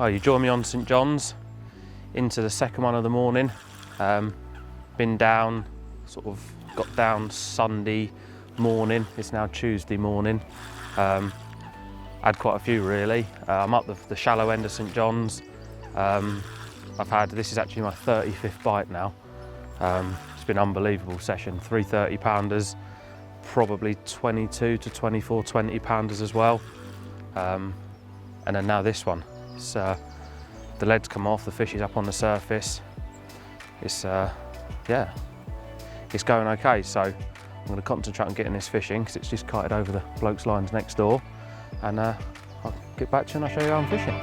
Oh, you join me on St John's into the second one of the morning. Been down, got down Sunday morning. It's now Tuesday morning. Had quite a few really. I'm up the shallow end of St John's. This is actually my 35th bite now. It's been an unbelievable session. 3 30-pounders, probably 22 to 24 20-pounders as well. And then now this one. The lead's come off, the fish is up on the surface. It's going okay. So I'm going to concentrate on getting this fishing because it's just kited over the bloke's lines next door. And I'll get back to you and I'll show you how I'm fishing.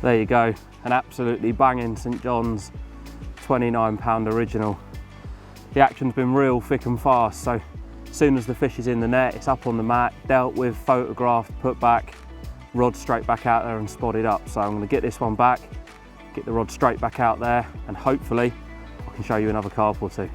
There you go, an absolutely banging St John's 29-pound original. The action's been real thick and fast, so as soon as the fish is in the net, it's up on the mat, dealt with, photographed, put back, rod straight back out there and spotted up. So I'm going to get this one back, get the rod straight back out there, and hopefully I can show you another carp or two.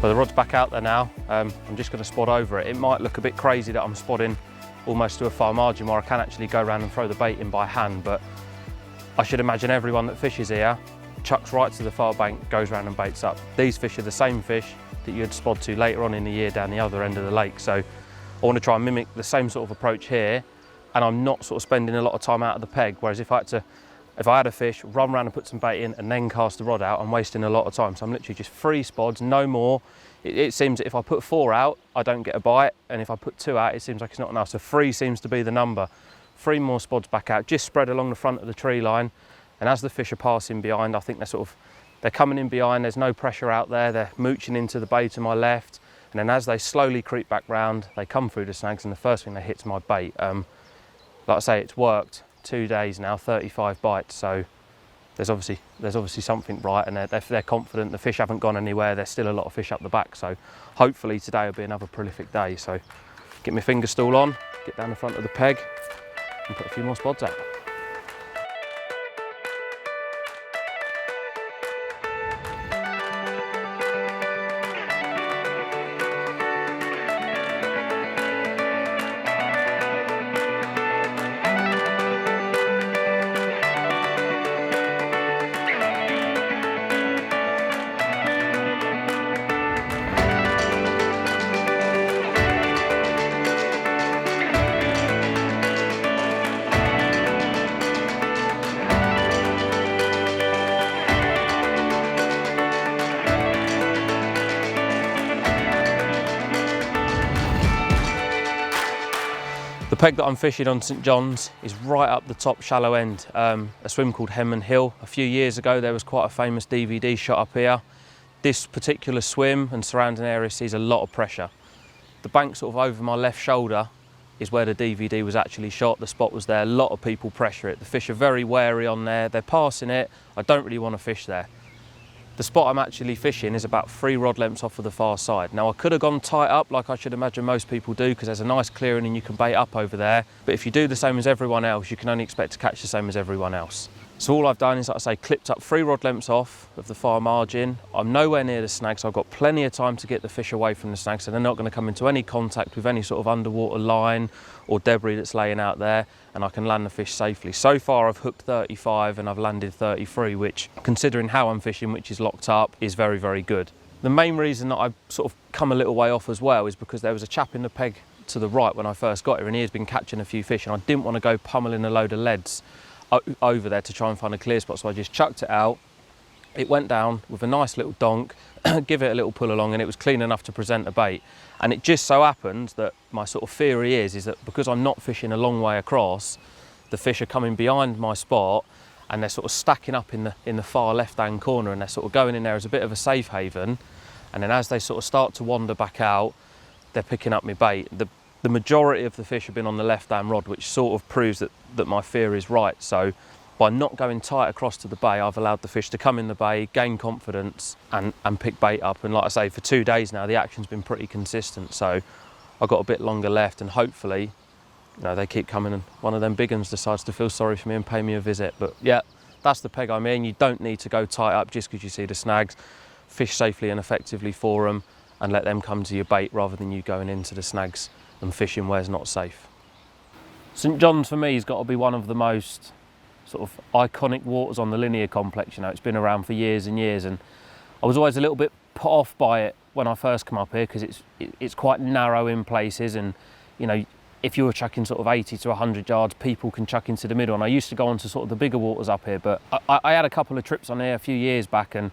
Well, the rod's back out there now. I'm just going to spot over it. It might look a bit crazy that I'm spotting almost to a far margin where I can actually go around and throw the bait in by hand, but I should imagine everyone that fishes here chucks right to the far bank, goes around and baits up. These fish are the same fish that you'd spot to later on in the year down the other end of the lake. So I want to try and mimic the same sort of approach here, and I'm not sort of spending a lot of time out of the peg, whereas if I had a fish, run around and put some bait in and then cast the rod out, I'm wasting a lot of time. So I'm literally just 3 spods, no more. It seems that if I put 4 out, I don't get a bite. And if I put 2 out, it seems like it's not enough. So 3 seems to be the number. 3 more spods back out, just spread along the front of the tree line. And as the fish are passing behind, I think they're coming in behind. There's no pressure out there. They're mooching into the bay to my left. And then as they slowly creep back round, they come through the snags and the first thing they hit's my bait. Like I say, it's worked 2 days now, 35 bites, so there's obviously something right, and they're confident. The fish haven't gone anywhere. There's still a lot of fish up the back, so hopefully today will be another prolific day. So get my finger stool on, get down the front of the peg and put a few more spods out. The peg that I'm fishing on St John's is right up the top shallow end, a swim called Henman Hill. A few years ago there was quite a famous DVD shot up here. This particular swim and surrounding area sees a lot of pressure. The bank sort of over my left shoulder is where the DVD was actually shot. The spot was there, a lot of people pressure it. The fish are very wary on there, they're passing it. I don't really want to fish there. The spot I'm actually fishing is about 3 rod lengths off of the far side. Now I could have gone tight up like I should imagine most people do, because there's a nice clearing and you can bait up over there. But if you do the same as everyone else, you can only expect to catch the same as everyone else. So all I've done is, like I say, clipped up 3 rod lengths off of the far margin. I'm nowhere near the snags, so I've got plenty of time to get the fish away from the snags, so they're not going to come into any contact with any sort of underwater line or debris that's laying out there, and I can land the fish safely. So far I've hooked 35 and I've landed 33, which, considering how I'm fishing, which is locked up, is very, very good. The main reason that I've sort of come a little way off as well is because there was a chap in the peg to the right when I first got here, and he has been catching a few fish, and I didn't want to go pummeling a load of leads over there to try and find a clear spot, so I just chucked it out. It went down with a nice little donk, give it a little pull along, and it was clean enough to present a bait. And it just so happens that my sort of theory is that because I'm not fishing a long way across, the fish are coming behind my spot and they're sort of stacking up in the far left hand corner, and they're sort of going in there as a bit of a safe haven, and then as they sort of start to wander back out, they're picking up my bait. The majority of the fish have been on the left-hand rod, which sort of proves that my fear is right. So by not going tight across to the bay, I've allowed the fish to come in the bay, gain confidence and pick bait up. And like I say, for 2 days now, the action's been pretty consistent. So I've got a bit longer left, and hopefully, you know, they keep coming and one of them big uns decides to feel sorry for me and pay me a visit. But yeah, that's the peg I'm in. You don't need to go tight up just because you see the snags. Fish safely and effectively for them and let them come to your bait rather than you going into the snags and fishing where's not safe. St John's for me has got to be one of the most sort of iconic waters on the Linear complex. You know, it's been around for years and years, and I was always a little bit put off by it when I first come up here because it's quite narrow in places, and you know, if you were chucking sort of 80 to 100 yards, people can chuck into the middle. And I used to go on to sort of the bigger waters up here, but I had a couple of trips on here a few years back and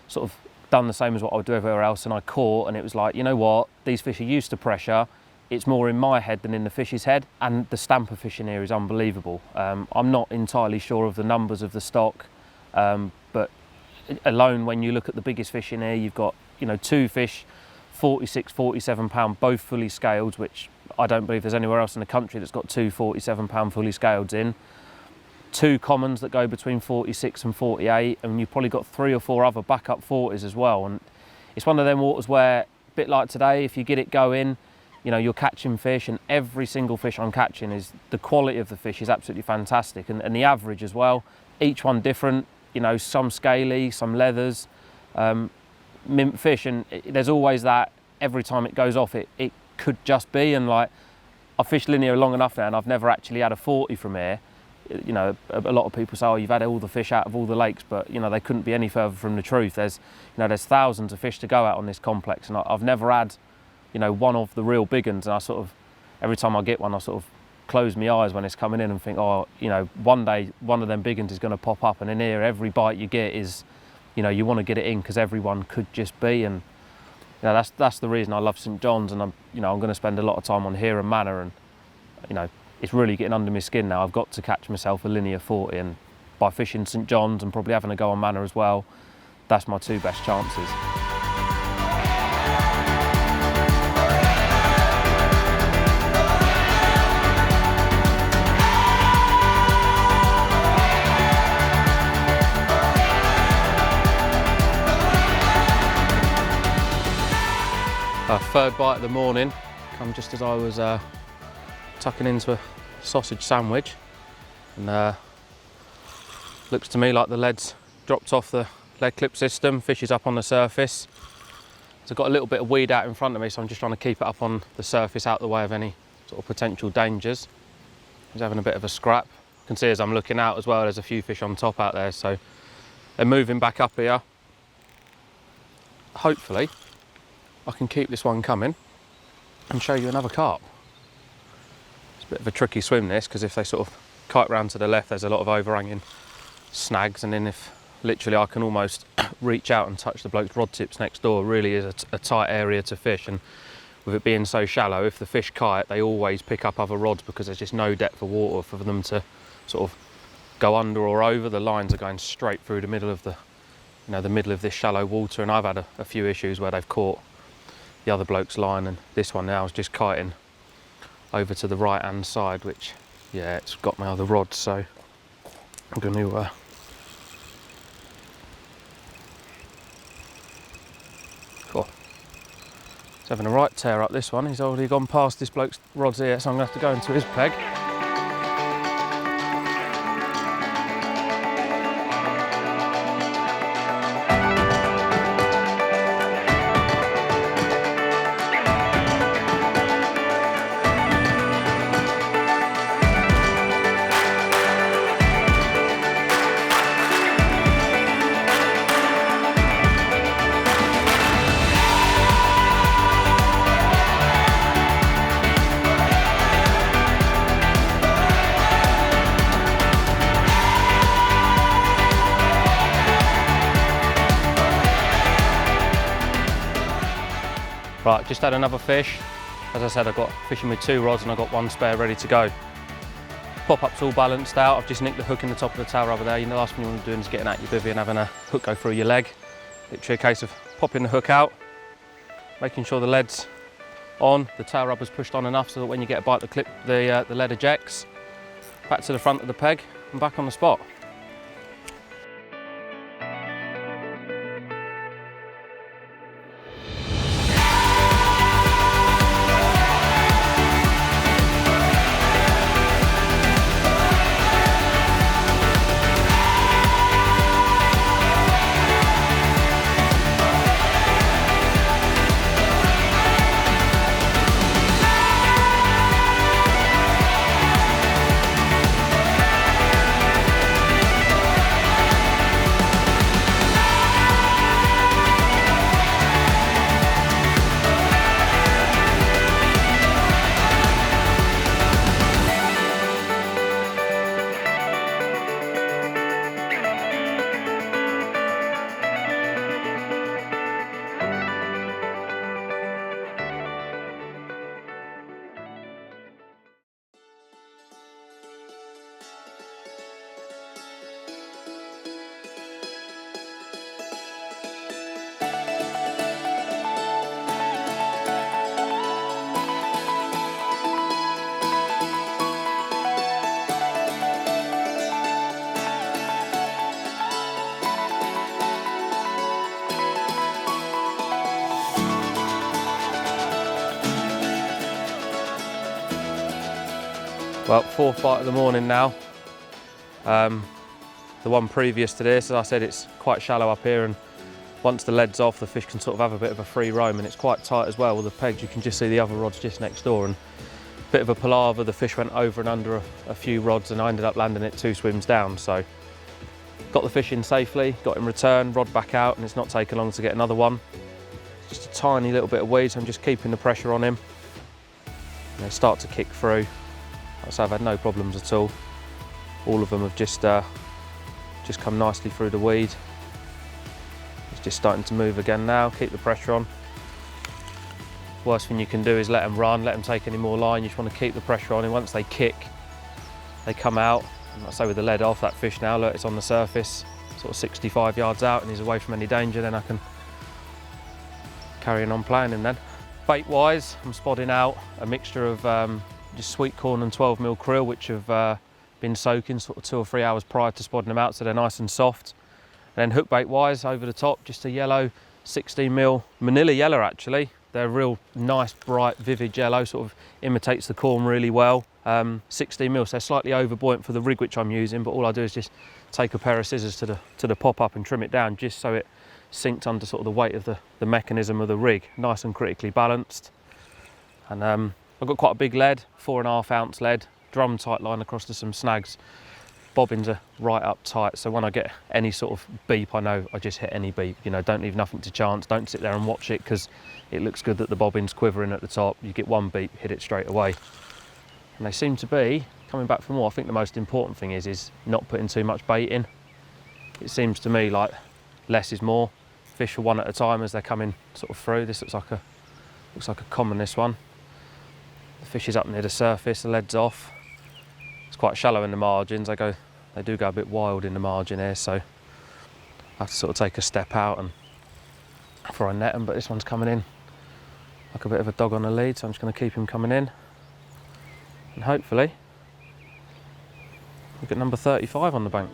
sort of done the same as what I would do everywhere else, and I caught, and it was like, you know what, these fish are used to pressure. It's more in my head than in the fish's head, and the stamper fishing here is unbelievable. I'm not entirely sure of the numbers of the stock, but alone when you look at the biggest fish in here, you've got, you know, 2 fish, 46, 47 pound, both fully scaled, which I don't believe there's anywhere else in the country that's got 2 47 pound fully scaled in. 2 commons that go between 46 and 48, and you've probably got 3 or 4 other backup 40s as well. And it's one of them waters where, a bit like today, if you get it going, you know, you're catching fish, and every single fish I'm catching is, the quality of the fish is absolutely fantastic, and the average as well. Each one different, you know, some scaly, some leathers, mint fish, and there's always that, every time it goes off, it could just be, and like, I've fished Linear long enough now and I've never actually had a 40 from here. You know, a lot of people say, oh, you've had all the fish out of all the lakes, but you know, they couldn't be any further from the truth. There's thousands of fish to go out on this complex, and I've never had, you know, one of the real big ones, and I sort of, every time I get one, I sort of close my eyes when it's coming in and think, oh, you know, one day one of them big ones is going to pop up, and in here every bite you get is, you know, you want to get it in because everyone could just be. And you know, that's the reason I love St John's, and I'm going to spend a lot of time on here and Manor, and you know, it's really getting under my skin now. I've got to catch myself a Linear 40, and by fishing St John's and probably having a go on Manor as well, that's my 2 best chances. Third bite of the morning, come just as I was tucking into a sausage sandwich, and looks to me like the lead's dropped off the lead clip system, fish is up on the surface. So I've got a little bit of weed out in front of me, so I'm just trying to keep it up on the surface, out the way of any sort of potential dangers. He's having a bit of a scrap. You can see as I'm looking out as well, there's a few fish on top out there, so they're moving back up here. Hopefully I can keep this one coming and show you another carp. It's a bit of a tricky swim this, because if they sort of kite round to the left, there's a lot of overhanging snags, and then if literally I can almost reach out and touch the bloke's rod tips next door, really is a tight area to fish. And with it being so shallow, if the fish kite, they always pick up other rods because there's just no depth of water for them to sort of go under or over. The lines are going straight through the middle of the, you know, the middle of this shallow water, and I've had a few issues where they've caught the other bloke's line, and this one now is just kiting over to the right hand side, which, yeah, it's got my other rods, so I'm going to cool. He's having a right tear up, this one. He's already gone past this bloke's rods here, so I'm going to have to go into his peg. Right, just had another fish. As I said, I've got fishing with 2 rods and I've got 1 spare ready to go. Pop-up's all balanced out. I've just nicked the hook in the top of the tail rubber there. You know, the last thing you want to do is getting at your bivvy and having a hook go through your leg. Literally a case of popping the hook out, making sure the lead's on, the tail rubber's pushed on enough so that when you get a bite, the lead ejects. Back to the front of the peg and back on the spot. Well, 4th bite of the morning now. The one previous to this, as I said, it's quite shallow up here, and once the lead's off, the fish can sort of have a bit of a free roam, and it's quite tight as well with the pegs. You can just see the other rods just next door, and a bit of a palaver. The fish went over and under a few rods, and I ended up landing it 2 swims down. So got the fish in safely, got him returned, rod back out, and it's not taken long to get another one. Just a tiny little bit of weed, so I'm just keeping the pressure on him. And they start to kick through. So I've had no problems at all. All of them have just come nicely through the weed. It's just starting to move again now. Keep the pressure on. Worst thing you can do is let them run, let them take any more line. You just want to keep the pressure on, and once they kick, they come out. And like I say, with the lead off, that fish now, look, it's on the surface, sort of 65 yards out, and he's away from any danger. Then I can carry on playing him then. Bait wise, I'm spodding out a mixture of just sweet corn and 12mm krill, which have been soaking sort of 2 or 3 hours prior to spodding them out, so they're nice and soft. And then hook bait wise, over the top, just a yellow 16mm manila yellow actually. They're real nice, bright, vivid yellow, sort of imitates the corn really well. 16mm, so they're slightly over buoyant for the rig which I'm using, but all I do is just take a pair of scissors to the pop up and trim it down, just so it sinks under sort of the weight of the mechanism of the rig. Nice and critically balanced. And I've got quite a big lead, 4.5 ounce lead, drum tight line across to some snags. Bobbins are right up tight, so when I get any sort of beep, I know I just hit any beep. You know, don't leave nothing to chance. Don't sit there and watch it, because it looks good that the bobbin's quivering at the top. You get one beep, hit it straight away. And they seem to be coming back for more. I think the most important thing is not putting too much bait in. It seems to me like less is more. Fish for one at a time as they're coming sort of through. This looks like a common, this one. The fish is up near the surface, the lead's off. It's quite shallow in the margins. They do go a bit wild in the margin here, so I have to sort of take a step out and before I net them. But this one's coming in like a bit of a dog on a lead, so I'm just going to keep him coming in, and hopefully we'll get number 35 on the bank.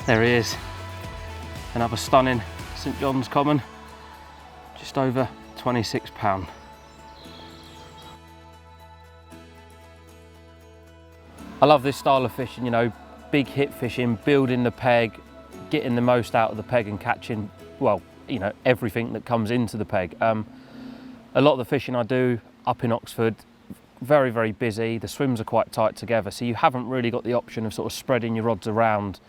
There he is, another stunning St John's common, just over £26. I love this style of fishing, you know, big hit fishing, building the peg, getting the most out of the peg and catching, well, you know, everything that comes into the peg. A lot of the fishing I do up in Oxford, very, very busy. The swims are quite tight together, so you haven't really got the option of sort of spreading your rods around.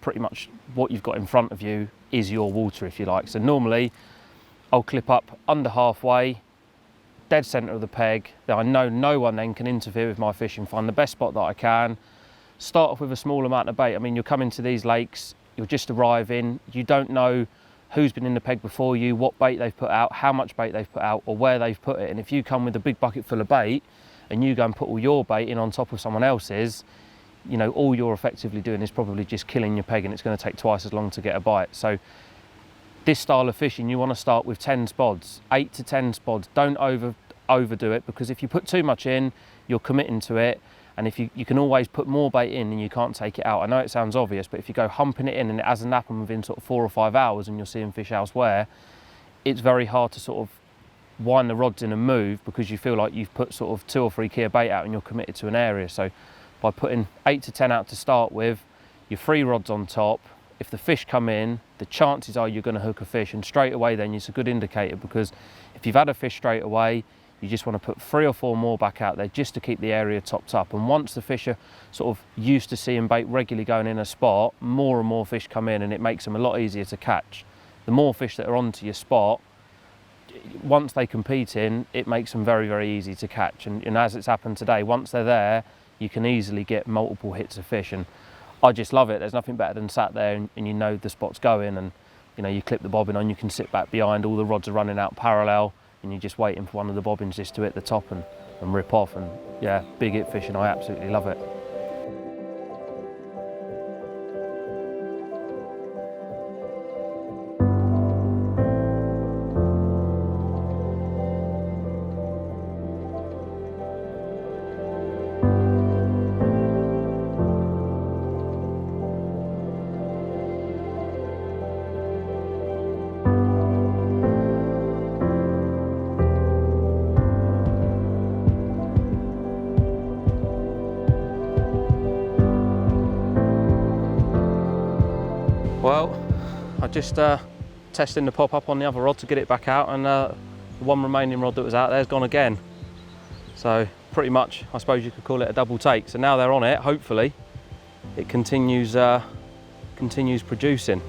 Pretty much what you've got in front of you is your water, if you like. So normally I'll clip up under halfway, dead centre of the peg, that I know no one then can interfere with my fishing, find the best spot that I can, start off with a small amount of bait. I mean, you'll come into these lakes, you'll just arrive in, you don't know who's been in the peg before you, what bait they've put out, how much bait they've put out, or where they've put it. And if you come with a big bucket full of bait and you go and put all your bait in on top of someone else's, you know, all you're effectively doing is probably just killing your peg, and it's going to take twice as long to get a bite. So this style of fishing, you want to start with 10 spods, 8 to 10 spods. Don't overdo it, because if you put too much in, you're committing to it. And if you can always put more bait in and you can't take it out. I know it sounds obvious, but if you go humping it in and it hasn't happened within sort of 4 or 5 hours and you're seeing fish elsewhere, it's very hard to sort of wind the rods in and move, because you feel like you've put sort of 2 or 3 key of bait out and you're committed to an area. So by putting 8 to 10 out to start with, your 3 rods on top, if the fish come in, the chances are you're going to hook a fish, and straight away then it's a good indicator, because if you've had a fish straight away, you just want to put 3 or 4 more back out there just to keep the area topped up. And once the fish are sort of used to seeing bait regularly going in a spot, more and more fish come in, and it makes them a lot easier to catch. The more fish that are onto your spot, once they compete in, it makes them very, very easy to catch. And as it's happened today, once they're there, you can easily get multiple hits of fish. And I just love it. There's nothing better than sat there and you know the spot's going, and you know, you clip the bobbin on, you can sit back behind, all the rods are running out parallel, and you're just waiting for one of the bobbins just to hit the top and rip off. And yeah, big hit fishing, I absolutely love it. Well, I just testing the pop-up on the other rod to get it back out, and the one remaining rod that was out there has gone again. So pretty much, I suppose you could call it a double take. So now they're on it, hopefully it continues producing.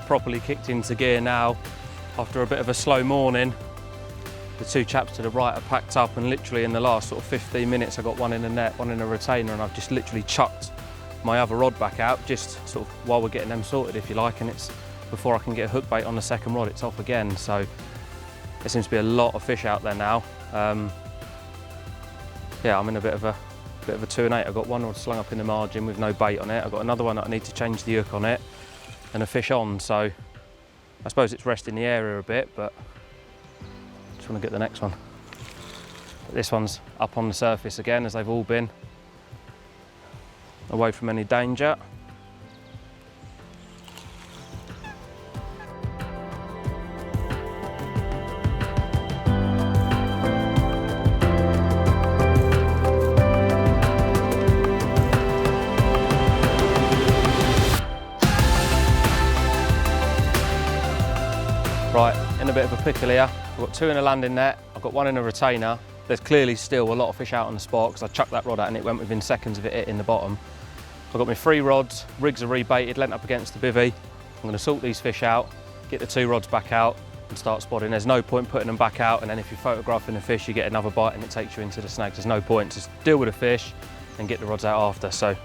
Properly kicked into gear now after a bit of a slow morning. The 2 chaps to the right are packed up, and literally in the last sort of 15 minutes I got one in a net, one in a retainer, and I've just literally chucked my other rod back out just sort of while we're getting them sorted, if you like, and it's before I can get a hook bait on the second rod, it's off again. So there seems to be a lot of fish out there now. Yeah, I'm in a bit of a 2 and 8. I've got one rod slung up in the margin with no bait on it. I've got another one that I need to change the hook on it and a fish on, so I suppose it's resting the area a bit, but just want to get the next one. But this one's up on the surface again, as they've all been, away from any danger. Right, in a bit of a pickle here. I've got 2 in a landing net, I've got 1 in a retainer. There's clearly still a lot of fish out on the spot, because I chucked that rod out and it went within seconds of it hitting the bottom. I've got my 3 rods, rigs are rebaited, lent up against the bivvy. I'm going to sort these fish out, get the 2 rods back out and start spodding. There's no point putting them back out, and then if you're photographing a fish you get another bite and it takes you into the snags. There's no point, just deal with the fish and get the rods out after. So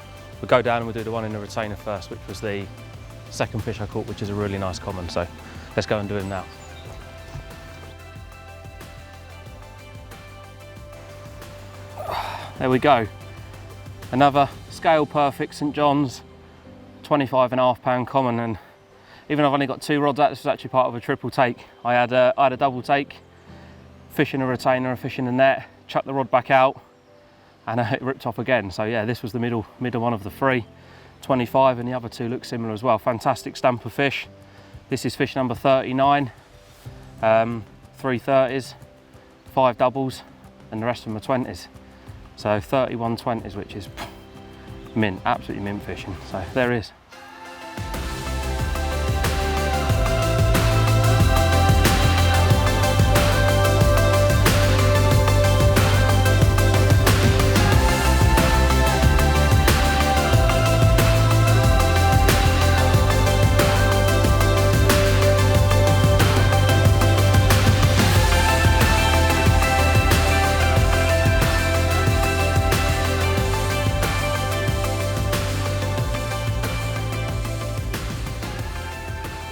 we'll go down and we'll do the 1 in the retainer first, which was the second fish I caught, which is a really nice common. So let's go and do him now. There we go. Another scale perfect St John's 25.5 pound common, and even though I've only got 2 rods out, this was actually part of a triple take. I had a double take, fishing a retainer and fishing a net, chucked the rod back out, and it ripped off again. So yeah, this was the middle one of the 3, 25, and the other 2 look similar as well. Fantastic stamp of fish. This is fish number 39, 3 30s, 5 doubles, and the rest of them are 20s. So 31 20s, which is mint, absolutely mint fishing. So there he is.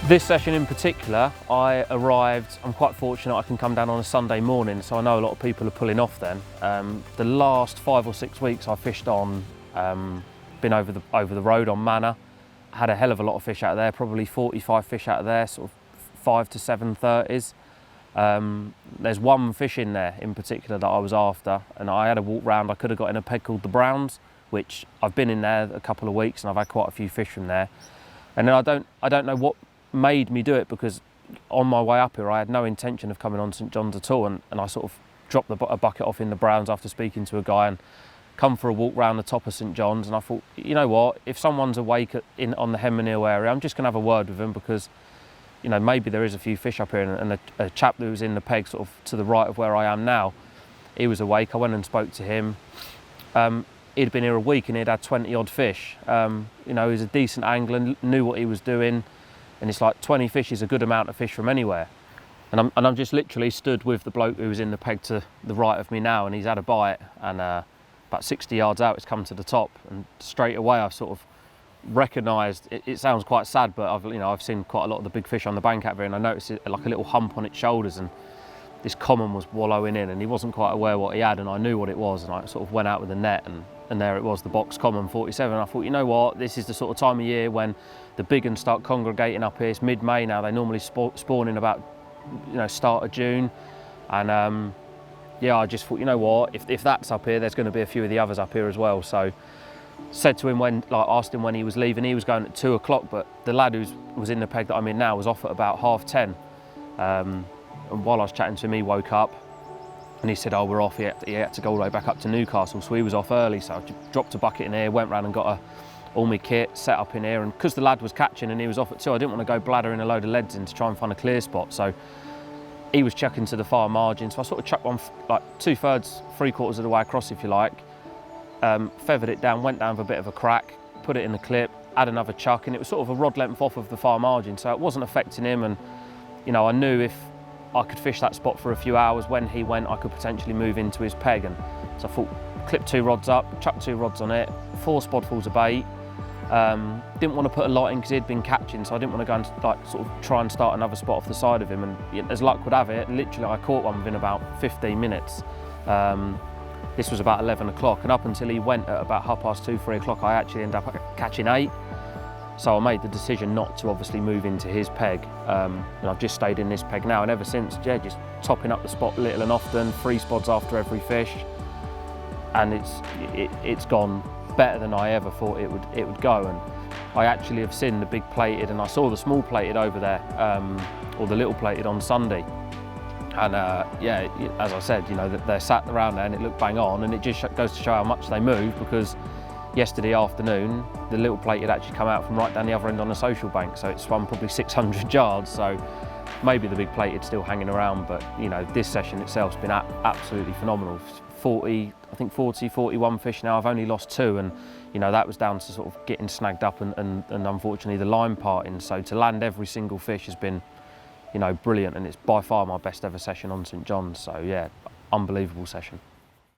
This session in particular, I arrived, I'm quite fortunate I can come down on a Sunday morning, so I know a lot of people are pulling off then. The last 5 or 6 weeks I fished on, been over the road on Manor, had a hell of a lot of fish out of there, probably 45 fish out of there, sort of 5 to 7 30s. There's one fish in there in particular that I was after, and I had a walk round. I could have got in a peg called the Browns, which I've been in there a couple of weeks and I've had quite a few fish from there. And then I don't know what made me do it, because on my way up here I had no intention of coming on St John's at all, and I sort of dropped a bucket off in the Browns after speaking to a guy and come for a walk round the top of St John's, and I thought, you know what, if someone's awake on the Henmanil area, I'm just going to have a word with him, because you know, maybe there is a few fish up here, and a chap that was in the peg sort of to the right of where I am now, he was awake. I went and spoke to him. He'd been here a week and he'd had 20 odd fish. You know, he was a decent angler, knew what he was doing. And it's like 20 fish is a good amount of fish from anywhere. And I'm just literally stood with the bloke who was in the peg to the right of me now, and he's had a bite, and about 60 yards out it's come to the top, and straight away I've sort of recognised, it sounds quite sad, but I've seen quite a lot of the big fish on the bank out there, and I noticed like a little hump on its shoulders, and this common was wallowing in, and he wasn't quite aware what he had, and I knew what it was, and I sort of went out with the net, and there it was, the box common 47. And I thought, you know what, this is the sort of time of year when the big uns start congregating up here. It's mid-May now. They normally spawn in about, start of June. And yeah, I just thought, you know what, if that's up here, there's going to be a few of the others up here as well. So said to him asked him when he was leaving. He was going at 2 o'clock, but the lad who was in the peg that I'm in now was off at about 10:30. And while I was chatting to him, he woke up and he said, oh, we're off. He had to go all the way back up to Newcastle, so he was off early. So I dropped a bucket in here, went round and got all my kit set up in here, and because the lad was catching and he was off at 2, I didn't want to go bladdering a load of leads in to try and find a clear spot. So he was chucking to the far margin, so I sort of chucked one like 2/3, 3/4 of the way across, if you like, feathered it down, went down with a bit of a crack, put it in the clip, had another chuck, and it was sort of a rod length off of the far margin, so it wasn't affecting him. And I knew if I could fish that spot for a few hours, when he went I could potentially move into his peg. And so I thought, clip 2 rods up, chuck 2 rods on it, 4 spodfuls of bait. Didn't want to put a lot in because he'd been catching, so I didn't want to go and sort of try and start another spot off the side of him. And as luck would have it, literally I caught one within about 15 minutes. This was about 11 o'clock, and up until he went at about 2:30, 3 o'clock, I actually ended up catching 8. So I made the decision not to obviously move into his peg, and I've just stayed in this peg now, and ever since, yeah, just topping up the spot little and often, 3 spods after every fish, and it's gone better than I ever thought it would go. And I actually have seen the big plated, and I saw the small plated over there, or the little plated on Sunday, and yeah, as I said, they're sat around there and it looked bang on, and it just goes to show how much they move, because yesterday afternoon the little plate had actually come out from right down the other end on a social bank, so it swum probably 600 yards, so maybe the big plate is still hanging around. But this session itself's been absolutely phenomenal. 40, 41 fish now. I've only lost 2, and that was down to sort of getting snagged up and unfortunately the line parting. So to land every single fish has been brilliant, and it's by far my best ever session on St John's. So yeah, unbelievable session.